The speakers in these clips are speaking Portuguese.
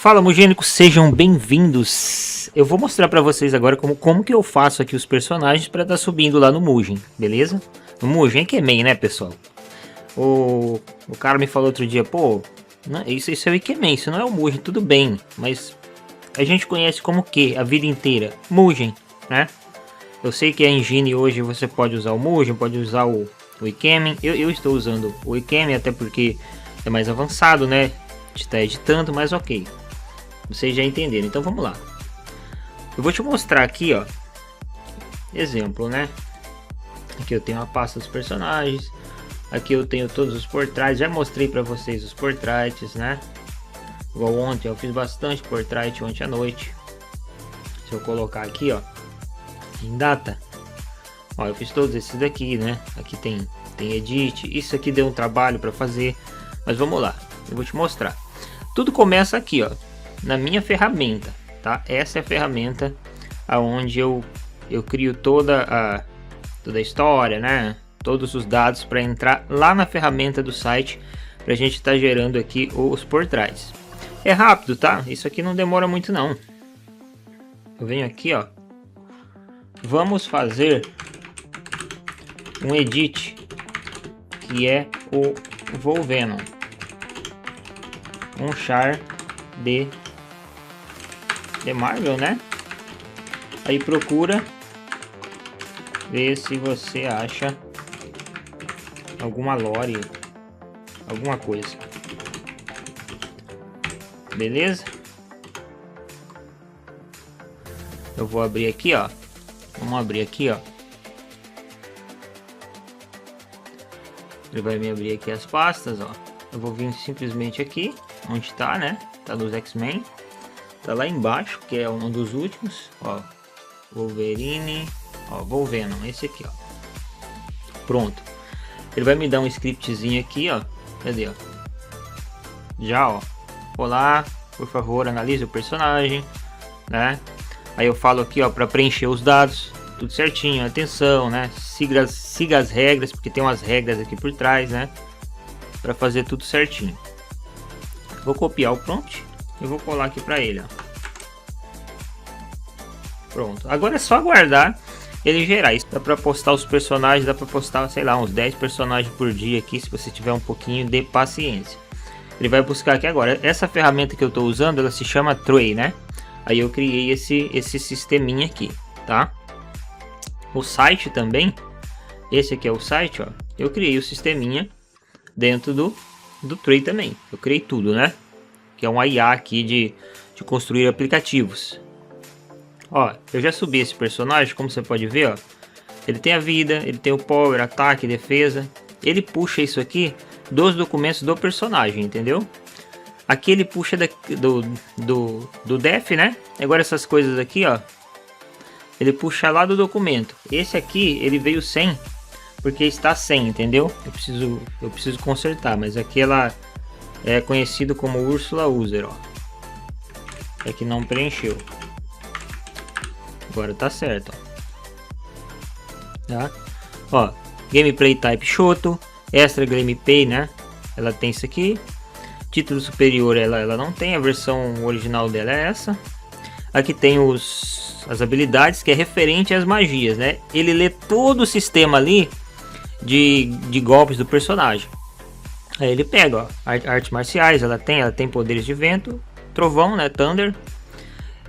Fala, Mugênicos, sejam bem-vindos. Eu vou mostrar pra vocês agora como que eu faço aqui os personagens pra estar subindo lá no Mugen, beleza? No Mugen que é main, né, pessoal? O cara me falou outro dia, pô, isso é o Ikemen, isso não é o Mugen, tudo bem, mas a gente conhece como que a vida inteira? Mugen, né? Eu sei que a engine hoje você pode usar o Mugen, pode usar o Ikemen. Eu estou usando o Ikemen até porque é mais avançado, né? De estar editando, mas ok. Vocês já entenderam, então vamos lá. Eu vou te mostrar aqui, ó. Exemplo, né? Aqui eu tenho a pasta dos personagens. Aqui eu tenho todos os portraits. Já mostrei para vocês os portraits, né? Igual ontem, eu fiz bastante portrait ontem à noite. Se eu colocar aqui, ó, em data, ó, eu fiz todos esses daqui, né? Aqui tem edit. Isso aqui deu um trabalho para fazer, mas vamos lá. Eu vou te mostrar. Tudo começa aqui, ó, na minha ferramenta, tá? Essa é a ferramenta aonde eu crio toda a história, né? Todos os dados para entrar lá na ferramenta do site para a gente estar gerando aqui os portrais. É rápido, tá? Isso aqui não demora muito não. Eu venho aqui, ó. Vamos fazer um edit que é o Volvenom, um char de Marvel, né? Aí procura ver se você acha alguma lore, alguma coisa. Beleza? Eu vou abrir aqui, ó. Vamos abrir aqui, ó. Ele vai me abrir aqui as pastas, ó. Eu vou vir simplesmente aqui, onde tá, né? Tá nos X-Men. Tá lá embaixo, que é um dos últimos, ó. Wolverine, ó, Volvenom, esse aqui, ó. Pronto. Ele vai me dar um scriptzinho aqui, ó. Cadê, ó? Já, ó. Olá, por favor, analise o personagem, né? Aí eu falo aqui, ó, para preencher os dados, tudo certinho, atenção, né? Siga as regras, porque tem umas regras aqui por trás, né? Para fazer tudo certinho. Vou copiar o prompt e vou colar aqui para ele, ó. Pronto. Agora é só aguardar ele gerar. Isso dá para postar os personagens, dá para postar, sei lá, uns 10 personagens por dia aqui, se você tiver um pouquinho de paciência. Ele vai buscar aqui agora. Essa ferramenta que eu estou usando, ela se chama Tray, né? Aí eu criei esse sisteminha aqui, tá? O site também, esse aqui é o site, ó. Eu criei o sisteminha dentro do Tray também. Eu criei tudo, né? Que é um IA aqui de construir aplicativos. Ó, eu já subi esse personagem, como você pode ver, ó. Ele tem a vida, ele tem o power, ataque, defesa. Ele puxa isso aqui dos documentos do personagem, entendeu? Aqui ele puxa do def, né? Agora essas coisas aqui, ó, ele puxa lá do documento. Esse aqui, ele veio sem, porque está sem, entendeu? Eu preciso consertar, mas aqui ela é conhecido como Ursula User, ó. É que não preencheu. Agora tá certo, ó. Tá? Ó, gameplay type Shoto, extra gameplay, né? Ela tem isso aqui. Título superior ela não tem, a versão original dela é essa. Aqui tem as habilidades, que é referente às magias, né? Ele lê todo o sistema ali de golpes do personagem. Aí ele pega, ó, artes marciais, ela tem poderes de vento, trovão, né? Thunder.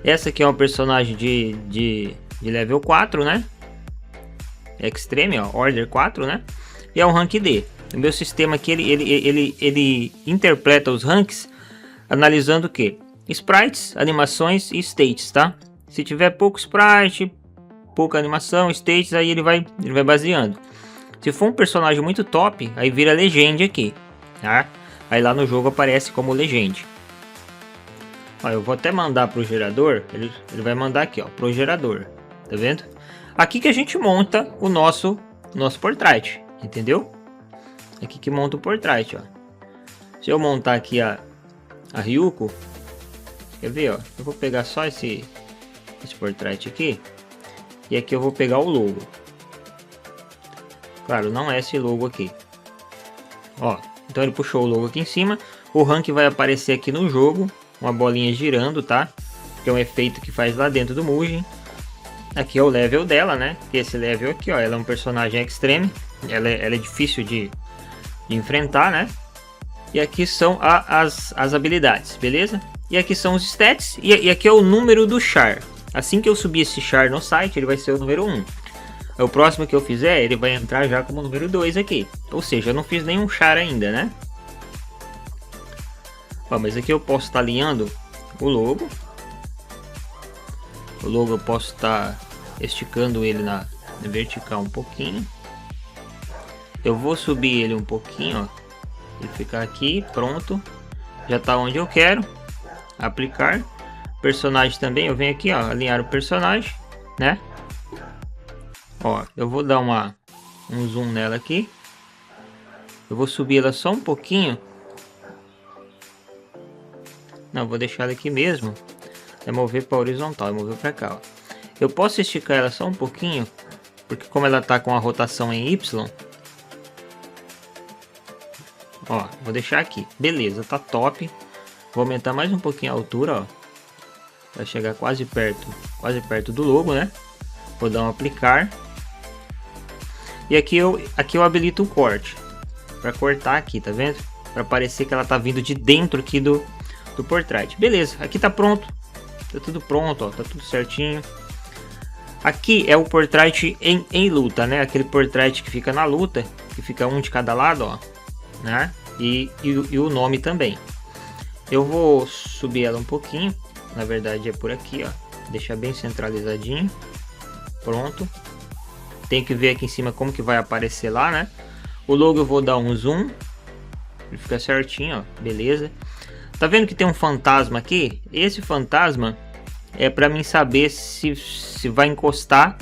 Essa aqui é uma personagem de level 4, né? Extreme, ó, Order 4, né? E é um rank D. O meu sistema aqui, ele interpreta os ranks analisando o que? Sprites, animações e states, tá? Se tiver pouco sprite, pouca animação, states, aí ele vai baseando. Se for um personagem muito top, aí vira legend aqui, tá? Aí lá no jogo aparece como legend. Ó, eu vou até mandar pro gerador, ele vai mandar aqui, ó, pro gerador, tá vendo? Aqui que a gente monta o nosso portrait, entendeu? Aqui que monta o portrait, ó. Se eu montar aqui a Ryuko, quer ver, ó? Eu vou pegar só esse portrait aqui, e aqui eu vou pegar o logo. Claro, não é esse logo aqui. Ó, então ele puxou o logo aqui em cima. O rank vai aparecer aqui no jogo, uma bolinha girando, tá? Que é um efeito que faz lá dentro do Mugen. Aqui é o level dela, né? Esse level aqui, ó, ela é um personagem extreme. Ela é difícil de enfrentar, né? E aqui são as habilidades, beleza? E aqui são os stats. E aqui é o número do char. Assim que eu subir esse char no site, ele vai ser o número 1. O próximo que eu fizer, ele vai entrar já como número 2 aqui. Ou seja, eu não fiz nenhum char ainda, né? Ó, mas aqui eu posso estar alinhando o logo. O logo eu posso estar esticando ele na vertical um pouquinho. Eu vou subir ele um pouquinho, ó. Ele ficar aqui, pronto. Já está onde eu quero. Aplicar. Personagem também, eu venho aqui, ó, alinhar o personagem, né? Ó, eu vou dar um zoom nela aqui. Eu vou subir ela só um pouquinho. Não, vou deixar ela aqui mesmo. É mover para horizontal, é mover para cá, ó. Eu posso esticar ela só um pouquinho, porque como ela tá com a rotação em Y, ó, vou deixar aqui. Beleza, tá top. Vou aumentar mais um pouquinho a altura, ó. Vai chegar quase perto do logo, né? Vou dar um aplicar. E aqui eu habilito o corte. Para cortar aqui, tá vendo? Para parecer que ela tá vindo de dentro aqui do portrait. Beleza, aqui tá pronto. Tá tudo pronto, ó. Tá tudo certinho. Aqui é o portrait em luta, né? Aquele portrait que fica na luta. Que fica um de cada lado, ó. Né? E o nome também. Eu vou subir ela um pouquinho. Na verdade é por aqui, ó. Deixar bem centralizadinho. Pronto. Tem que ver aqui em cima como que vai aparecer lá, né? O logo eu vou dar um zoom. Ele fica certinho, ó. Beleza. Tá vendo que tem um fantasma aqui? Esse fantasma é para mim saber se vai encostar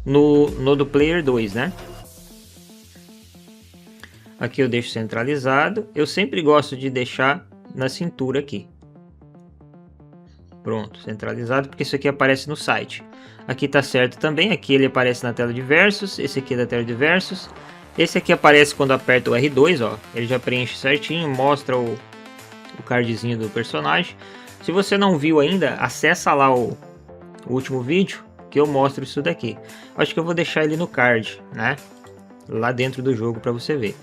no do player 2, né? Aqui eu deixo centralizado. Eu sempre gosto de deixar na cintura aqui. Pronto, centralizado, porque isso aqui aparece no site. Aqui tá certo também. Aqui ele aparece na tela de versos. Esse aqui é da tela de versos. Esse aqui aparece quando aperta o R2, ó. Ele já preenche certinho, mostra o cardzinho do personagem. Se você não viu ainda, acessa lá o último vídeo que eu mostro isso daqui. Acho que eu vou deixar ele no card, né? Lá dentro do jogo para você ver.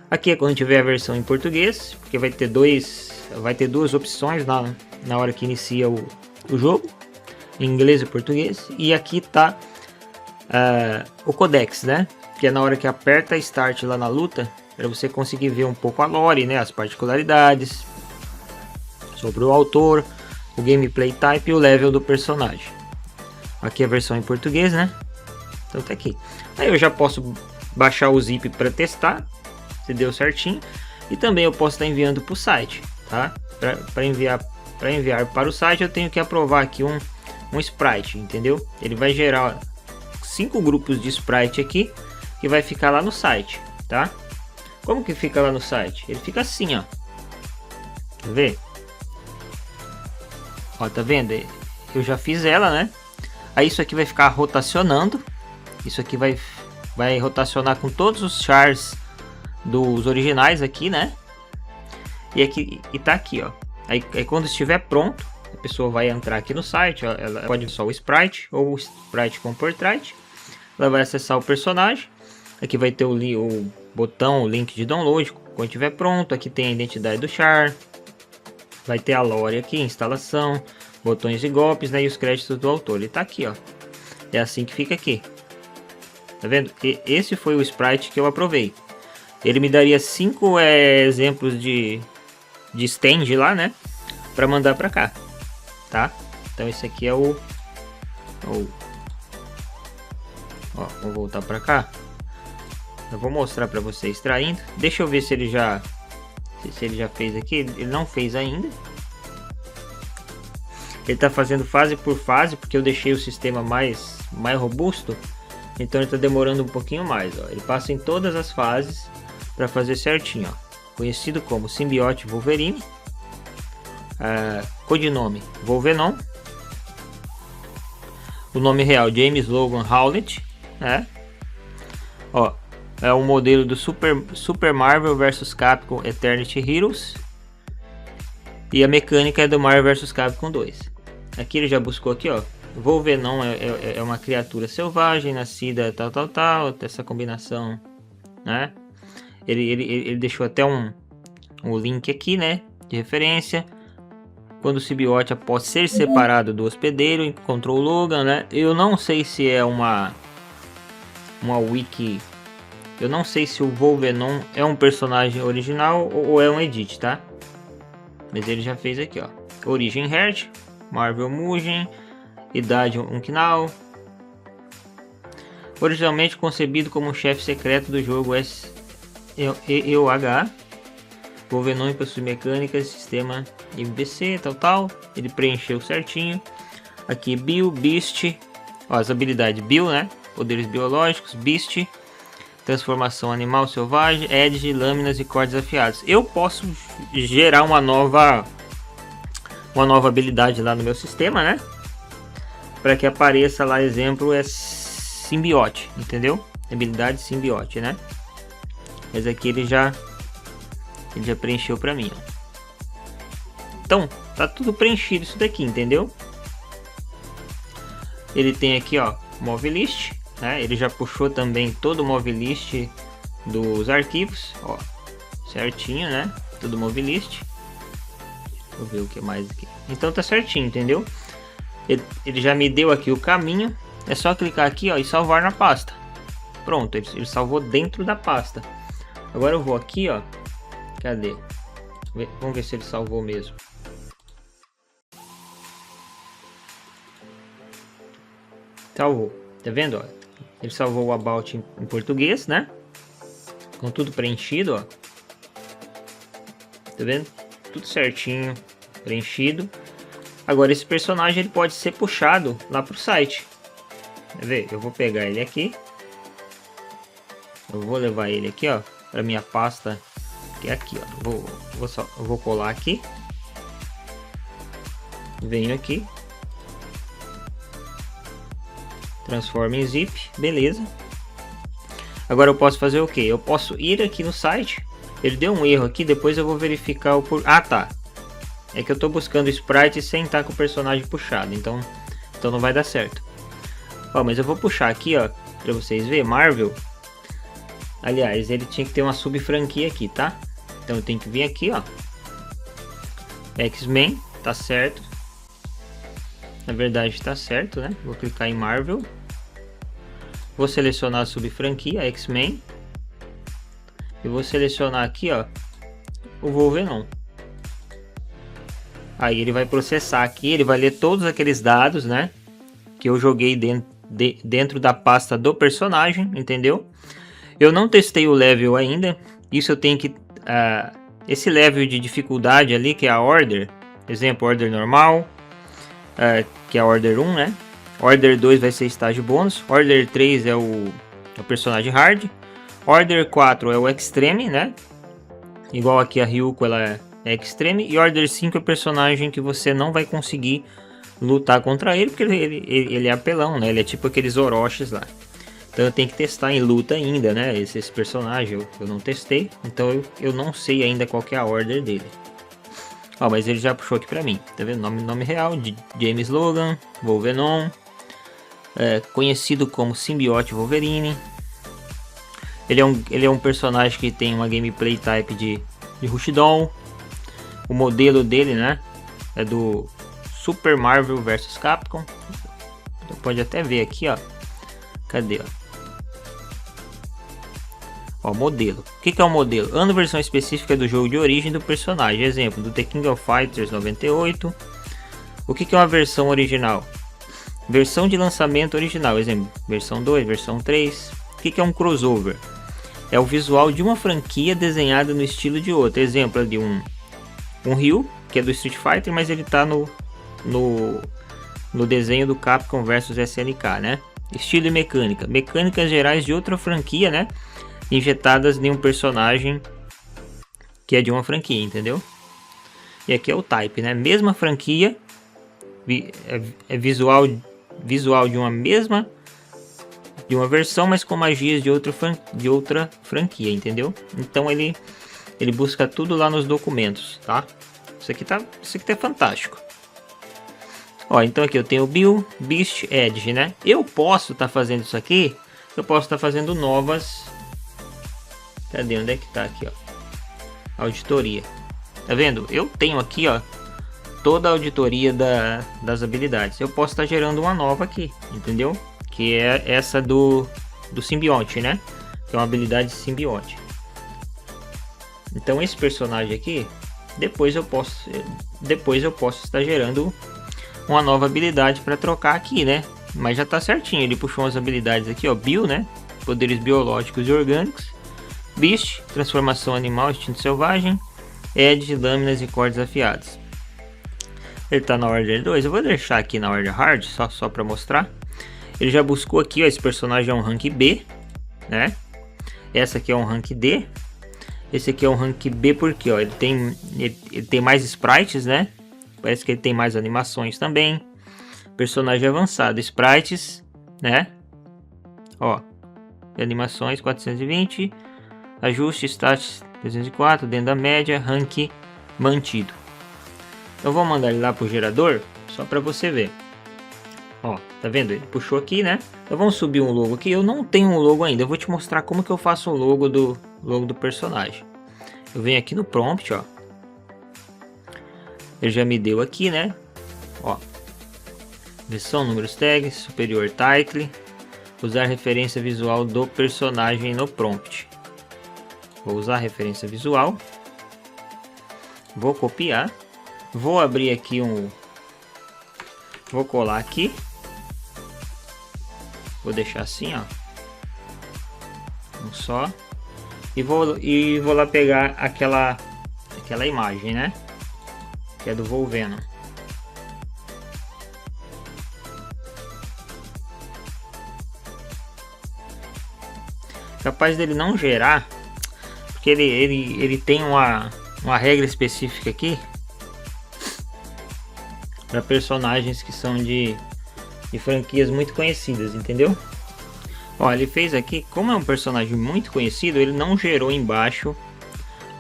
Aqui é quando tiver a versão em português, porque vai ter duas opções na hora que inicia o jogo, em inglês e português. E aqui tá o codex, né? Que é na hora que aperta Start lá na luta, para você conseguir ver um pouco a lore, né? As particularidades sobre o autor, o gameplay type e o level do personagem. Aqui é a versão em português, né? Então tá aqui. Aí eu já posso baixar o zip para testar se deu certinho, e também eu posso estar enviando para o site, tá? Para enviar para o site eu tenho que aprovar aqui um sprite, entendeu? Ele vai gerar 5 grupos de sprite aqui que vai ficar lá no site, tá? Como que fica lá no site? Ele fica assim, ó. Quer ver? Ó, tá vendo? Eu já fiz ela, né? Aí isso aqui vai ficar rotacionando. Isso aqui vai rotacionar com todos os chars dos originais aqui, né? E tá aqui, ó. Aí quando estiver pronto, a pessoa vai entrar aqui no site, ó, ela pode só o sprite ou o sprite com portrait. Ela vai acessar o personagem. Aqui vai ter o botão, o link de download quando estiver pronto. Aqui tem a identidade do char. Vai ter a lore aqui, instalação, botões e golpes, né? E os créditos do autor. Ele tá aqui, ó. É assim que fica aqui. Tá vendo? Esse foi o sprite que eu aprovei. Ele me daria 5 exemplos de stand lá, né? Para mandar para cá, tá? Então esse aqui é ó, vou voltar para cá. Eu vou mostrar para você extraindo. Deixa eu ver se ele já fez aqui. Ele não fez ainda. Ele tá fazendo fase por fase porque eu deixei o sistema mais robusto. Então ele tá demorando um pouquinho mais, ó. Ele passa em todas as fases para fazer certinho, ó. Conhecido como Symbiote Wolverine, codinome Wolvenom, o nome real James Logan Howlett, né? Ó, é um modelo do Super Marvel vs Capcom Eternity Heroes. E a mecânica é do Marvel vs Capcom 2. Aqui ele já buscou aqui, ó. Volvenon é uma criatura selvagem, nascida tal, essa combinação, né? Ele deixou até um link aqui, né? De referência. Quando o simbiote, após ser separado do hospedeiro, encontrou o Logan, né? Eu não sei se é uma wiki. Eu não sei se o Volvenon é um personagem original ou é um edit, tá? Mas ele já fez aqui, ó. Origem Heart, Marvel Mugen, idade Unknown. Originalmente concebido como um chefe secreto do jogo EUH. Volvenon possui mecânicas, sistema MBC, tal. Ele preencheu certinho. Aqui Bill, Beast, ó, as habilidades Bill, né? Poderes biológicos, Beast, transformação animal selvagem, Edge, lâminas e cordas afiadas. Eu posso gerar uma nova habilidade lá no meu sistema, né? Para que apareça lá, exemplo, é simbiote, entendeu? Habilidade simbiote, né? Mas aqui ele já preencheu para mim, ó. Então, tá tudo preenchido isso daqui, entendeu? Ele tem aqui, ó, Move List, né? Ele já puxou também todo o Move List dos arquivos, ó, certinho, né? Tudo Move List. Vou ver o que mais aqui. Então tá certinho, entendeu? Ele já me deu aqui o caminho. É só clicar aqui, ó, e salvar na pasta. Pronto, ele salvou dentro da pasta. Agora eu vou aqui, ó. Cadê? Vamos ver se ele salvou mesmo. Salvou. Tá vendo, ó? Ele salvou o About em português, né? Com tudo preenchido, ó. Tá vendo? Tudo certinho, preenchido. Agora esse personagem ele pode ser puxado lá pro site. Quer ver? Eu vou pegar ele aqui. Eu vou levar ele aqui, ó, para minha pasta, que é aqui, ó. Eu vou colar aqui. Venho aqui. Transforma em zip, beleza. Agora eu posso fazer o que? Eu posso ir aqui no site. Ele deu um erro aqui, depois eu vou verificar o por... Ah, tá. É que eu tô buscando sprite sem estar com o personagem puxado, então não vai dar certo. Ó, mas eu vou puxar aqui, ó, para vocês verem, Marvel. Aliás, ele tinha que ter uma sub-franquia aqui, tá? Então eu tenho que vir aqui, ó. X-Men, tá certo. Na verdade tá certo, né? Vou clicar em Marvel. Vou selecionar a sub-franquia, X-Men. E vou selecionar aqui, ó, o Volvenon. Aí ele vai processar aqui, ele vai ler todos aqueles dados, né? Que eu joguei dentro da pasta do personagem, entendeu? Eu não testei o level ainda. Isso eu tenho que... esse level de dificuldade ali, que é a Order. Exemplo, Order normal. Que é a Order 1, né? Order 2 vai ser estágio bônus. Order 3 é o personagem hard. Order 4 é o Extreme, né? Igual aqui a Ryuko, ela é Extreme. E Order 5 é o personagem que você não vai conseguir lutar contra ele, porque ele é apelão, né? Ele é tipo aqueles Orochis lá. Então eu tenho que testar em luta ainda, né? Esse personagem eu não testei. Então eu não sei ainda qual que é a Order dele. Ó, mas ele já puxou aqui pra mim. Tá vendo? Nome real de James Logan, Volvenon. Conhecido como Simbiote Wolverine. Ele é um personagem que tem uma gameplay type de Rushdon. O modelo dele, né, é do Super Marvel vs Capcom. Você pode até ver aqui, ó. Cadê, ó, modelo. O que é o modelo? Ano, versão específica do jogo de origem do personagem. Exemplo, do The King of Fighters 98. O que é uma versão original? Versão de lançamento original. Exemplo, versão 2, versão 3. O que é um crossover? É o visual de uma franquia desenhada no estilo de outra. Exemplo é de um Ryu, que é do Street Fighter, mas ele tá no desenho do Capcom vs SNK, né? Estilo e mecânica. Mecânicas gerais de outra franquia, né? Injetadas em um personagem que é de uma franquia, entendeu? E aqui é o type, né? Mesma franquia, é visual de uma versão, mas com magias de outra franquia, entendeu? Então ele busca tudo lá nos documentos, tá? Isso aqui tá fantástico. Ó, então aqui eu tenho Build, Beast, Edge, né? Eu posso estar fazendo isso aqui. Eu posso estar fazendo novas. Cadê? Onde é que tá aqui, ó? Auditoria. Tá vendo? Eu tenho aqui, ó, toda a auditoria das habilidades. Eu posso estar gerando uma nova aqui, entendeu? Que é essa do simbionte, né? Que é uma habilidade simbionte. Então esse personagem aqui, depois eu posso estar gerando uma nova habilidade para trocar aqui, né? Mas já tá certinho. Ele puxou umas habilidades aqui, ó, Bio, né? Poderes biológicos e orgânicos. Beast, transformação animal, instinto selvagem. Edge, lâminas e cordas afiadas. Ele tá na Order 2. Eu vou deixar aqui na Order Hard, só para mostrar. Ele já buscou aqui, ó, esse personagem é um rank B, né? Essa aqui é um rank D. Esse aqui é um rank B porque, ó, ele tem mais sprites, né? Parece que ele tem mais animações também. Personagem avançado, sprites, né? Ó, animações 420, ajuste, stats 304, dentro da média, rank mantido. Eu vou mandar ele lá pro gerador, só para você ver. Ó, tá vendo? Ele puxou aqui, né? Então vamos subir um logo aqui. Eu não tenho um logo ainda. Eu vou te mostrar como que eu faço o logo do personagem. Eu venho aqui no prompt, ó. Ele já me deu aqui, né? Ó. Versão, números, tags, superior title. Usar referência visual do personagem no prompt. Vou usar a referência visual. Vou copiar. Vou abrir aqui vou colar aqui. Vou deixar assim, ó. Um só. E vou lá pegar aquela imagem, né? Que é do Volvenom. Capaz dele não gerar, porque ele tem uma regra específica aqui para personagens que são de franquias muito conhecidas, entendeu? Ó, ele fez aqui, como é um personagem muito conhecido, ele não gerou embaixo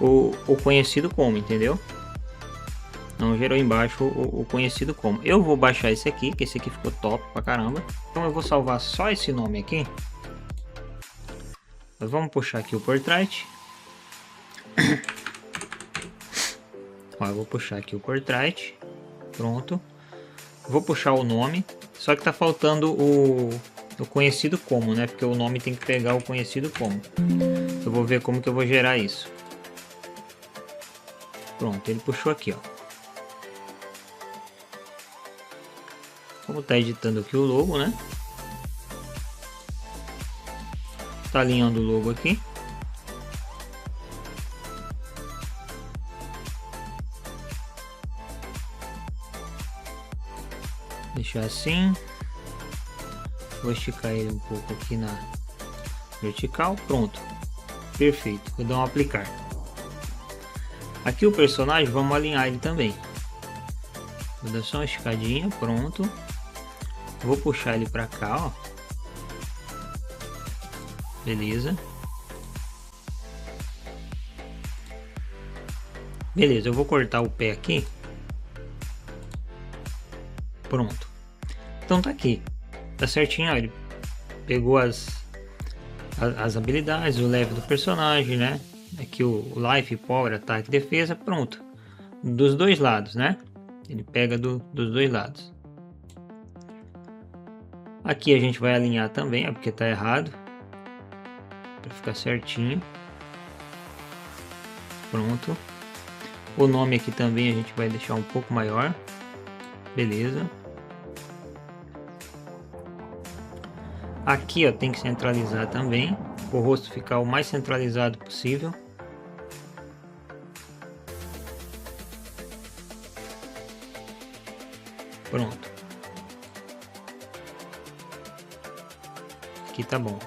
o conhecido como, entendeu? Não gerou embaixo o conhecido como. Eu vou baixar esse aqui, que esse aqui ficou top pra caramba. Então eu vou salvar só esse nome aqui. Nós vamos puxar aqui o portrait. Ó, eu vou puxar aqui o portrait. Pronto. Vou puxar o nome. Só que tá faltando o conhecido como, né? Porque o nome tem que pegar o conhecido como. Eu vou ver como que eu vou gerar isso. Pronto, ele puxou aqui, ó. Como tá editando aqui o logo, né? Tá alinhando o logo aqui. Deixar assim. Vou esticar ele um pouco aqui na vertical. Pronto. Perfeito. Vou dar um aplicar. Aqui o personagem, vamos alinhar ele também. Vou dar só uma esticadinha. Pronto. Vou puxar ele para cá, ó. Beleza. Beleza, eu vou cortar o pé aqui. Pronto. Então tá aqui. Tá certinho, ó. Ele pegou as habilidades, o level do personagem, né? Aqui o life, power, ataque, defesa. Pronto. Dos dois lados, né? Ele pega dos dois lados. Aqui a gente vai alinhar também, ó, porque tá errado. Para ficar certinho. Pronto. O nome aqui também a gente vai deixar um pouco maior. Beleza. Aqui, ó, tem que centralizar também. O rosto ficar o mais centralizado possível. Pronto. Aqui tá bom.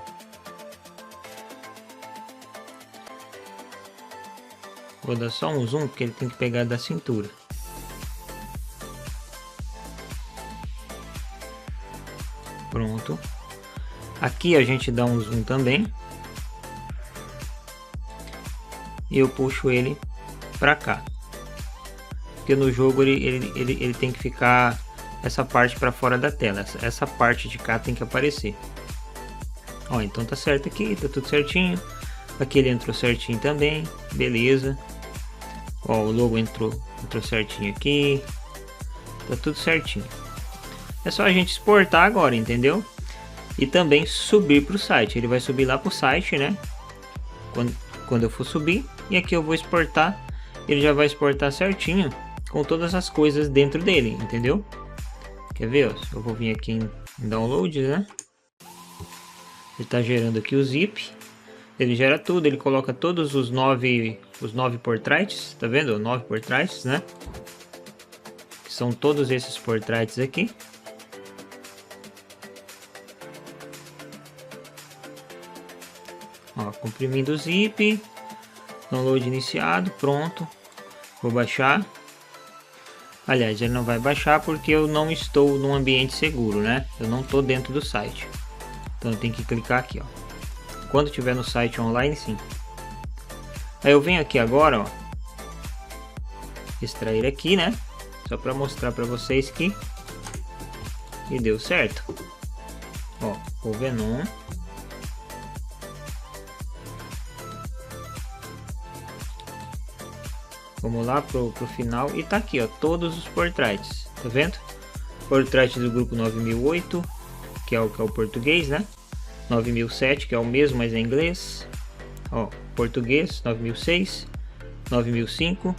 Vou dar só um zoom porque ele tem que pegar da cintura. Pronto. Aqui a gente dá um zoom também. E eu puxo ele para cá. porque no jogo ele tem que ficar essa parte para fora da tela, essa parte de cá tem que aparecer. Ó, então tá certo aqui, tá tudo certinho. Aqui ele entrou certinho também, beleza. Ó, o logo entrou certinho aqui, tá tudo certinho. É só a gente exportar agora, entendeu? E também subir para o site. Ele vai subir lá para o site, né? Quando eu for subir. E aqui eu vou exportar. Ele já vai exportar certinho com todas as coisas dentro dele, entendeu? Quer ver? Ó, eu vou vir aqui em download, né? Ele está gerando aqui o zip. Ele gera tudo. Ele coloca todos os 9 portraits. Tá vendo? 9 portraits, né? Que são todos esses portraits aqui. Ó, comprimindo o zip, download iniciado, pronto. Vou baixar. Aliás, ele não vai baixar porque eu não estou num ambiente seguro, né? Eu não estou dentro do site. Então eu tenho que clicar aqui, ó. Quando tiver no site online, sim. Aí eu venho aqui agora, ó. Extrair aqui, né? Só para mostrar para vocês que deu certo. Ó, o Venom. Vamos lá pro final e tá aqui, ó, todos os portraits, tá vendo? Portrait do grupo 9008, que é o português, né? 9007, que é o mesmo, mas é inglês. Ó, português, 9006, 9005.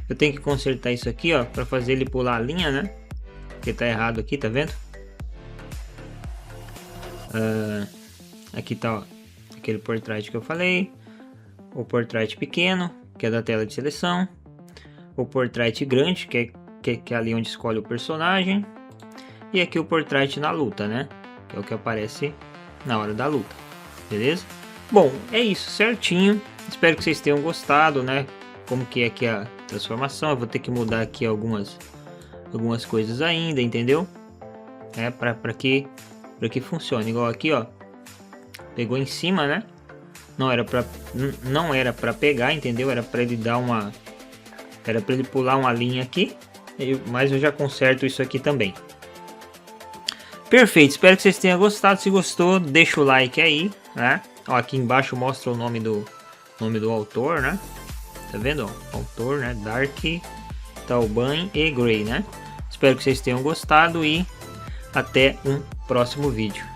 Eu tenho que consertar isso aqui, ó, para fazer ele pular a linha, né? Porque tá errado aqui, tá vendo? Aqui tá, ó, aquele portrait que eu falei. O portrait pequeno, que é da tela de seleção, o portrait grande, que é ali onde escolhe o personagem, e aqui o portrait na luta, né? Que é o que aparece na hora da luta, beleza? Bom, é isso, certinho. Espero que vocês tenham gostado, né? Como que é aqui a transformação. Eu vou ter que mudar aqui algumas coisas ainda, entendeu? É para que funcione. Igual aqui, ó, pegou em cima, né? Não era para pegar, entendeu? Era para ele dar uma... Era para ele pular uma linha aqui. Mas eu já conserto isso aqui também. Perfeito, espero que vocês tenham gostado. Se gostou, deixa o like aí, né? Ó, aqui embaixo mostra o nome do autor, né? Tá vendo? Ó, autor, né? Dark, Talban e Gray, né? Espero que vocês tenham gostado e até um próximo vídeo.